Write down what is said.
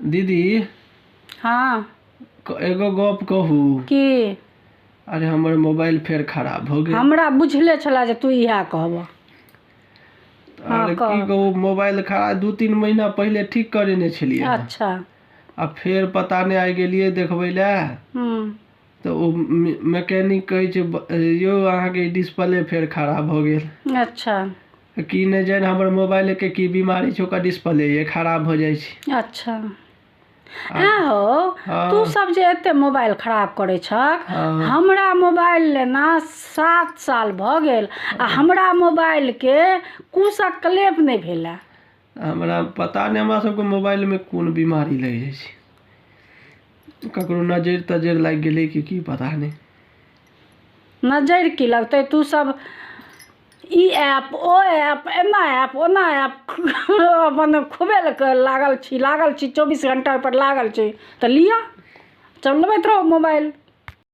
दीदी हाँ एगो गप कहू की अरे हमर मोबाइल फेर खराब भ गेल। हमरा बुझले छला जे तू इएह कहब। अरे की कहू मोबाइल खराब 2-3 महीना पहले ठीक करेने छलिए। अच्छा आ फिर पता नहीं आई गेलिए देखबै ले तो ओ मैकेनिक कहे छै यो अहाँ के डिस्प्ले फिर खराब हो गेल। अच्छा की नहीं जाने हमर मोबाइल के की बीमारी छै ओकर डिस्प्ले ये खराब हो जाय छै। अच्छा हो तू सब जे एते मोबाइल खराब करे छक हमरा मोबाइल लेना 7 साल भ गेल आ हमरा मोबाइल के कुशक क्लेप नहीं भेला। हमरा पता नहीं हमरा सबके मोबाइल में कौन बीमारी लग जाय छै ककरो नजर तजर लाग गेलै की पता नहीं। नजर की लगते तू सब ई ऐप ओ ऐप एना ऐप ओना ऐप अपन खूबे लागल छी 24 घंटा पर लागल छी तो लिया चलबैत रहो मोबाइल।